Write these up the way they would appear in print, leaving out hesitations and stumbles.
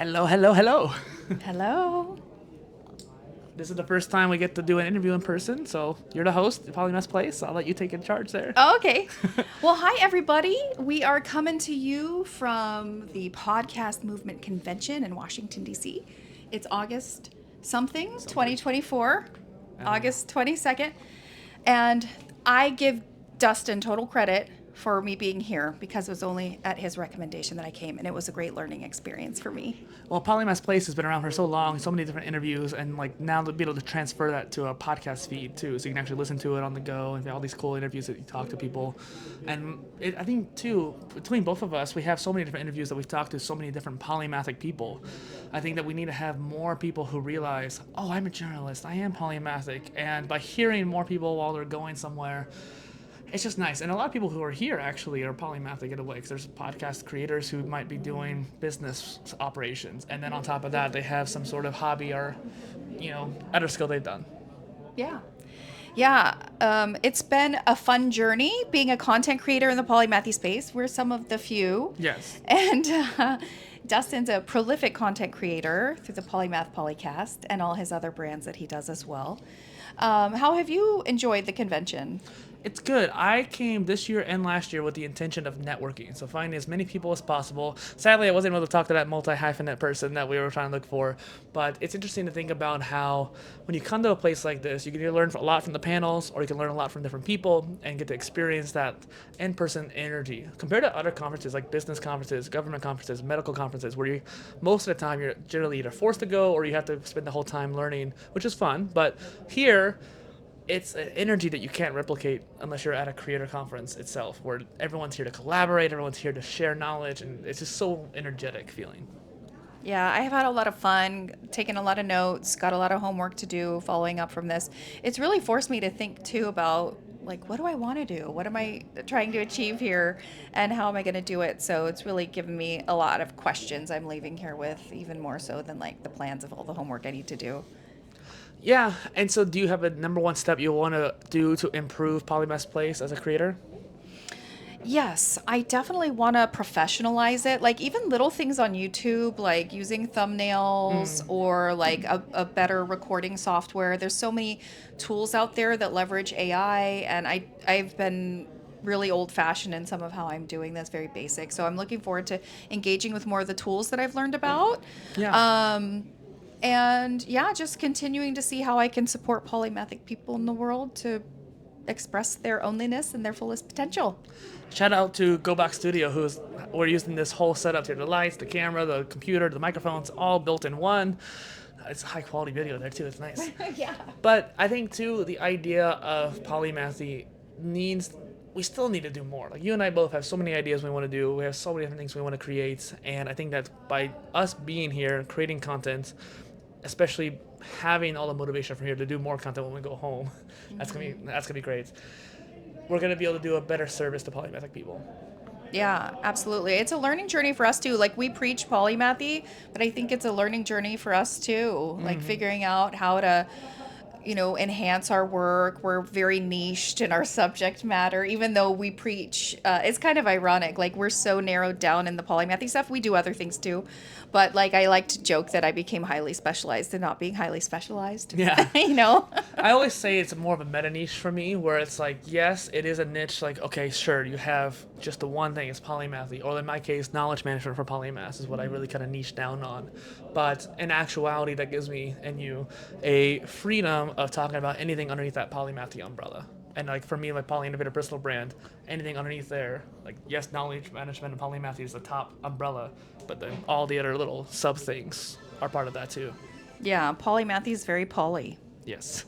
Hello, hello, hello. Hello. This is the first time we get to do an interview in person, so you're the host, the Polymath Place. So I'll let you take in charge there. Oh, okay. Well, hi, everybody. We are coming to you from the Podcast Movement Convention in Washington, D.C. It's August something, 2024, August 22nd. And I give Dustin total credit for me being here because it was only at his recommendation that I came, and it was a great learning experience for me. Well, Polymath Place has been around for so long, so many different interviews, and like now to be able to transfer that to a podcast feed too, so you can actually listen to it on the go and all these cool interviews that you talk to people. And I think too, between both of us, we have so many different interviews that we've talked to so many different polymathic people. I think that we need to have more people who realize, oh, I'm a journalist, I am polymathic, and by hearing more people while they're going somewhere, it's just nice. And a lot of people who are here actually are polymathic in a way, because there's podcast creators who might be doing business operations, and then on top of that they have some sort of hobby or other skill they've done. Yeah. Yeah, it's been a fun journey being a content creator in the polymathy space. We're some of the few. Yes. And Dustin's a prolific content creator through the Polymath Polycast and all his other brands that he does as well. How have you enjoyed the convention? It's good. I came this year and last year with the intention of networking, so finding as many people as possible. Sadly, I wasn't able to talk to that multi-hyphenate person that we were trying to look for, but it's interesting to think about how when you come to a place like this, you can either learn a lot from the panels, or you can learn a lot from different people and get to experience that in-person energy. Compared to other conferences like business conferences, government conferences, medical conferences, where you most of the time you're generally either forced to go or you have to spend the whole time learning, which is fun, but here, it's an energy that you can't replicate unless you're at a creator conference itself, where everyone's here to collaborate, everyone's here to share knowledge, and it's just so energetic feeling. Yeah, I have had a lot of fun, taken a lot of notes, got a lot of homework to do following up from this. It's really forced me to think too about like, what do I want to do? What am I trying to achieve here? And how am I going to do it? So it's really given me a lot of questions I'm leaving here with, even more so than like the plans of all the homework I need to do. Yeah, and so do you have a number one step you want to do to improve Polymath's place as a creator? Yes, I definitely want to professionalize it. Like even little things on YouTube, like using thumbnails or like a better recording software. There's so many tools out there that leverage AI, and I've been really old fashioned in some of how I'm doing this, very basic. So I'm looking forward to engaging with more of the tools that I've learned about. Yeah. And yeah, just continuing to see how I can support polymathic people in the world to express their ownliness and their fullest potential. Shout out to GoBox Studio, we're using this whole setup here: the lights, the camera, the computer, the microphones, all built in one. It's high quality video there too. It's nice. Yeah. But I think too, the idea of polymathy we still need to do more. Like you and I both have so many ideas we want to do. We have so many different things we want to create, and I think that by us being here, creating content, especially having all the motivation from here to do more content when we go home, that's gonna be great. We're gonna be able to do a better service to polymathic people. Yeah, absolutely. It's a learning journey for us too. Like we preach polymathy, but I think it's a learning journey for us too. Like figuring out how to enhance our work. We're very niched in our subject matter, even though we preach. It's kind of ironic. Like we're so narrowed down in the polymathy stuff. We do other things too, but like I like to joke that I became highly specialized in not being highly specialized. Yeah. You know. I always say it's more of a meta niche for me, where it's like, yes, it is a niche. Like, okay, sure, you have just the one thing, it's polymathy, or in my case, knowledge management for polymaths is what I really kind of niche down on. But in actuality, that gives me and you a freedom of talking about anything underneath that polymathy umbrella. And like for me, my PolyInnovator personal brand, anything underneath there, like yes, knowledge management and polymathy is the top umbrella, but then all the other little sub things are part of that too. Yeah, polymathy is very poly. Yes.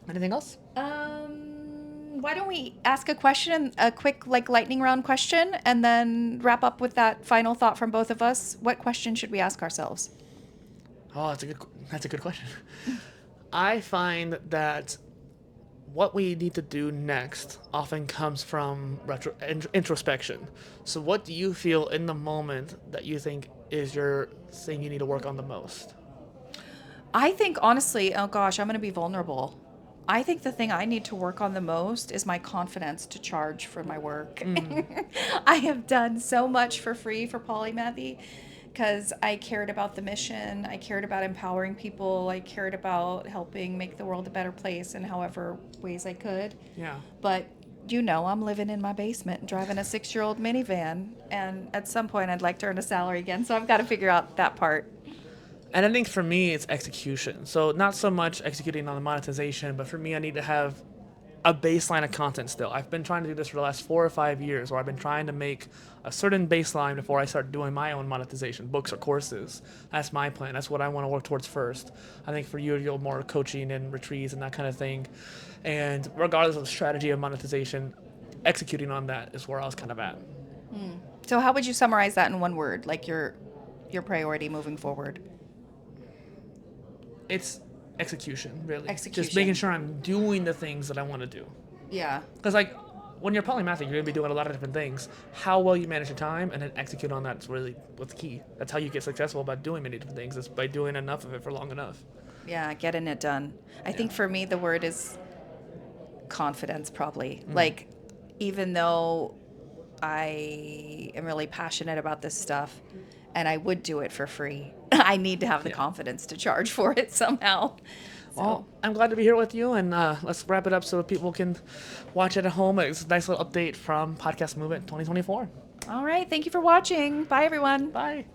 Anything else? Why don't we ask a question, a quick like lightning round question, and then wrap up with that final thought from both of us? What question should we ask ourselves? Oh, that's a good question. I find that what we need to do next often comes from introspection. So what do you feel in the moment that you think is your thing you need to work on the most? I think honestly, oh gosh, I'm going to be vulnerable. I think the thing I need to work on the most is my confidence to charge for my work. I have done so much for free for Polymathy, because I cared about the mission. I cared about empowering people. I cared about helping make the world a better place in however ways I could. Yeah. But I'm living in my basement and driving a 6-year-old minivan. And at some point, I'd like to earn a salary again. So I've got to figure out that part. And I think for me, it's execution. So not so much executing on the monetization, but for me, I need to have a baseline of content still. I've been trying to do this for the last 4 or 5 years, where I've been trying to make a certain baseline before I start doing my own monetization, books or courses. That's my plan. That's what I want to work towards first. I think for you, you'll more coaching and retreats and that kind of thing. And regardless of the strategy of monetization, executing on that is where I was kind of at. So how would you summarize that in one word, like your priority moving forward? It's execution, really. Execution. Just making sure I'm doing the things that I want to do. Yeah. Because, like, when you're polymathic, you're going to be doing a lot of different things. How well you manage your time and then execute on that is really what's key. That's how you get successful about doing many different things, is by doing enough of it for long enough. Yeah, getting it done. I think for me, the word is confidence, probably. Like, even though I am really passionate about this stuff and I would do it for free, I need to have the confidence to charge for it somehow. Well, I'm glad to be here with you, and let's wrap it up so people can watch it at home. It's a nice little update from Podcast Movement 2024. All right. Thank you for watching. Bye, everyone. Bye.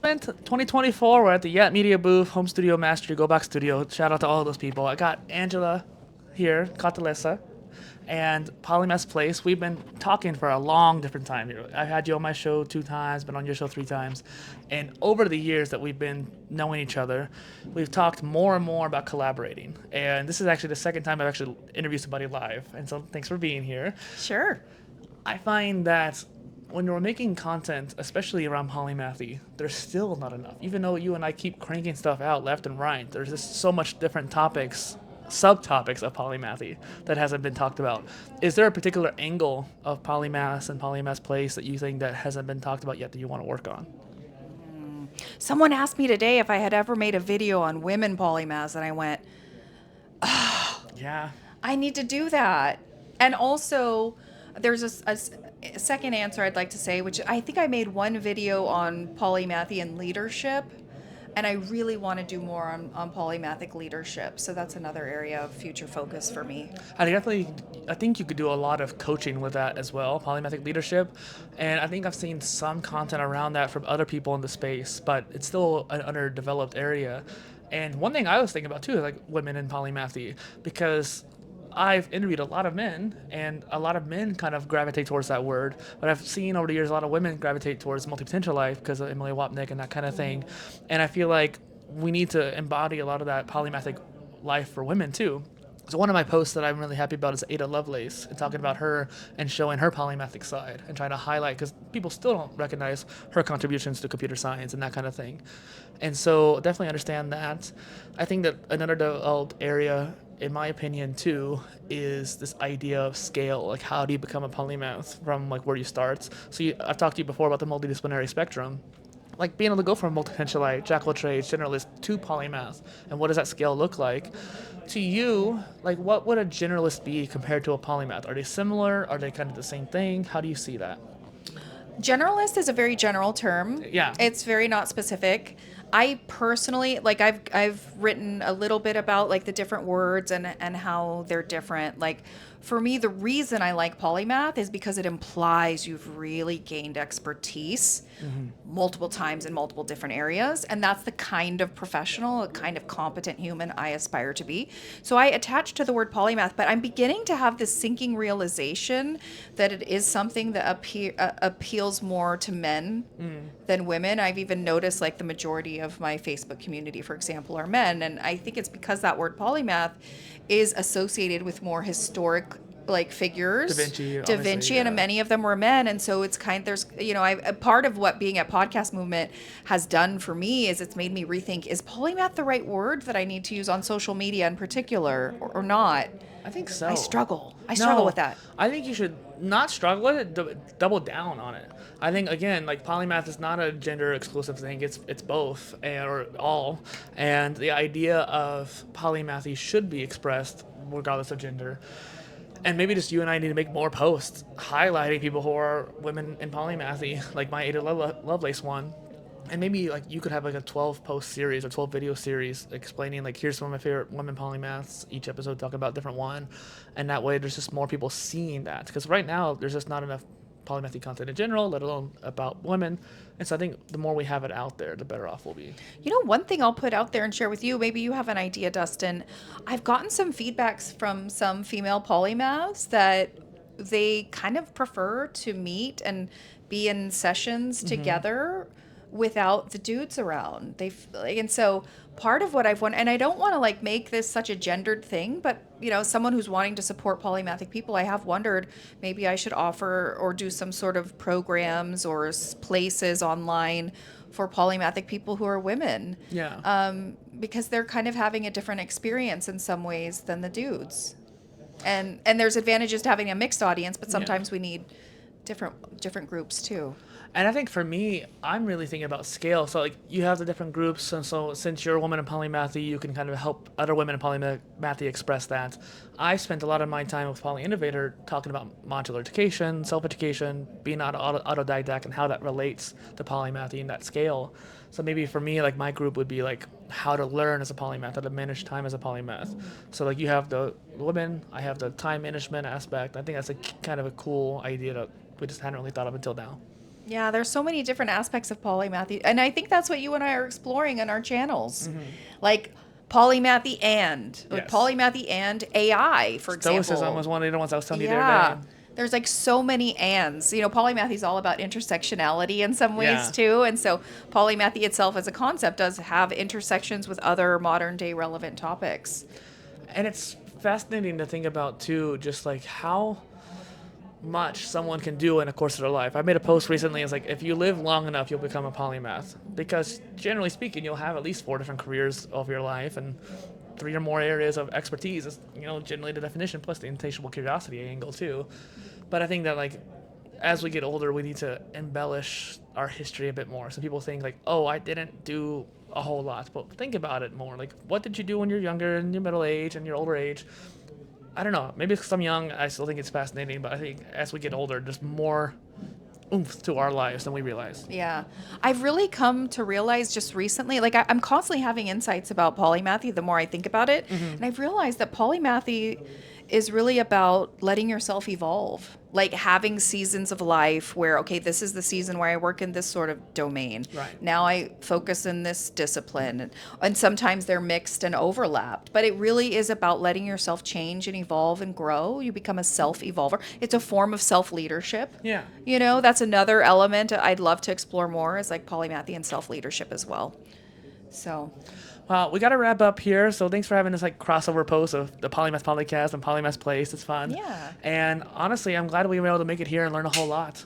2024, we're at the Yet Media booth, Home Studio Mastery, Go Back Studio. Shout out to all those people. I got Angela here, Catalessa, and Polymath's Place. We've been talking for a long different time here. I've had you on my show 2 times, been on your show 3 times. And over the years that we've been knowing each other, we've talked more and more about collaborating. And this is actually the second time I've actually interviewed somebody live. And so thanks for being here. Sure. I find that when you're making content, especially around polymathy, there's still not enough. Even though you and I keep cranking stuff out left and right, there's just so much different topics, subtopics of polymathy that hasn't been talked about. Is there a particular angle of Polymath and Polymath's Place that you think that hasn't been talked about yet that you want to work on? Someone asked me today if I had ever made a video on women polymaths, and I went, Yeah. I need to do that. And also, there's a second answer I'd like to say, which I think I made one video on polymathy and leadership, and I really want to do more on polymathic leadership. So that's another area of future focus for me. I think you could do a lot of coaching with that as well, polymathic leadership. And I think I've seen some content around that from other people in the space, but it's still an underdeveloped area. And one thing I was thinking about too is like women in polymathy, because I've interviewed a lot of men, and a lot of men kind of gravitate towards that word. But I've seen over the years a lot of women gravitate towards multi-potential life because of Emily Wapnick and that kind of thing. And I feel like we need to embody a lot of that polymathic life for women too. So one of my posts that I'm really happy about is Ada Lovelace, and talking about her and showing her polymathic side and trying to highlight, because people still don't recognize her contributions to computer science and that kind of thing. And so definitely understand that. I think that another developed area, in my opinion too, is this idea of scale. Like, how do you become a polymath from like where you start? So I've talked to you before about the multidisciplinary spectrum. Like being able to go from multi-potentialite, jack of all trades, generalist to polymath, and what does that scale look like? To you, like what would a generalist be compared to a polymath? Are they similar? Are they kind of the same thing? How do you see that? Generalist is a very general term. Yeah. It's very not specific. I personally, like, I've written a little bit about like the different words and how they're different. Like, for me, the reason I like polymath is because it implies you've really gained expertise multiple times in multiple different areas. And that's the kind of professional, a kind of competent human I aspire to be. So I attach to the word polymath, but I'm beginning to have this sinking realization that it is something that appeals more to men than women. I've even noticed like the majority of my Facebook community, for example, are men. And I think it's because that word polymath is associated with more historic like figures. Da Vinci, yeah. and many of them were men. And so it's there's, a part of what being at Podcast Movement has done for me is it's made me rethink, is polymath the right word that I need to use on social media in particular or not? I think so. I struggle with that. I think you should not struggle with it, double down on it. I think, again, like polymath is not a gender exclusive thing. It's both or all. And the idea of polymathy should be expressed regardless of gender. And maybe just you and I need to make more posts highlighting people who are women in polymathy, like my Ada Lovelace one. And maybe like you could have like a 12 post series or 12 video series explaining like here's some of my favorite women polymaths. Each episode talking about a different one, and that way there's just more people seeing that. Because right now there's just not enough polymathy content in general, let alone about women. And so I think the more we have it out there, the better off we'll be. You know, one thing I'll put out there and share with you, maybe you have an idea, Dustin. I've gotten some feedbacks from some female polymaths that they kind of prefer to meet and be in sessions together without the dudes around. And so part of what I've wanted, and I don't want to like make this such a gendered thing, but you know, someone who's wanting to support polymathic people, I have wondered maybe I should offer or do some sort of programs or places online for polymathic people who are women. Yeah. Because they're kind of having a different experience in some ways than the dudes. And there's advantages to having a mixed audience, but sometimes we need different groups too. And I think for me, I'm really thinking about scale. So like you have the different groups, and so since you're a woman in polymathy, you can kind of help other women in polymathy express that. I spent a lot of my time with PolyInnovator talking about modular education, self-education, being autodidact, and how that relates to polymathy and that scale. So maybe for me, like my group would be like how to learn as a polymath, how to manage time as a polymath. So like you have the women, I have the time management aspect. I think that's a kind of a cool idea that we just hadn't really thought of until now. Yeah, there's so many different aspects of polymathy, and I think that's what you and I are exploring on our channels, like polymathy like polymathy and AI, for example. Stoicism was one of the ones I was telling you the other Yeah, day. there's like so many ands. You know, polymathy is all about intersectionality in some ways Yeah. too, and so polymathy itself as a concept does have intersections with other modern day relevant topics. And it's fascinating to think about too, just like how much someone can do in a course of their life. I made a post recently. It's like if you live long enough, you'll become a polymath, because generally speaking, you'll have at least 4 different careers of your life and 3 or more areas of expertise. Is generally the definition, plus the insatiable curiosity angle too. But I think that like as we get older, we need to embellish our history a bit more. So people think like, oh, I didn't do a whole lot, but think about it more. Like, what did you do when you're younger, in your middle age, and your older age? I don't know. Maybe because I'm young, I still think it's fascinating. But I think as we get older, there's more oomph to our lives than we realize. Yeah. I've really come to realize just recently, like I'm constantly having insights about polymathy the more I think about it. And I've realized that polymathy is really about letting yourself evolve, like having seasons of life where, okay, this is the season where I work in this sort of domain. Right. Now I focus in this discipline. And sometimes they're mixed and overlapped, but it really is about letting yourself change and evolve and grow. You become a self-evolver. It's a form of self-leadership. Yeah. You know, that's another element I'd love to explore more, is like polymathy and self-leadership as well. So, Well, we got to wrap up here. So thanks for having this like crossover post of the Polymath Podcast and Polymath Place. It's fun. Yeah. And honestly, I'm glad we were able to make it here and learn a whole lot.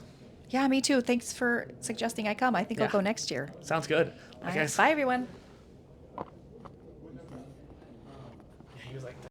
yeah, me too. Thanks for suggesting I come. I think I'll Yeah. go next year. Sounds good. All right. guys. Bye, everyone.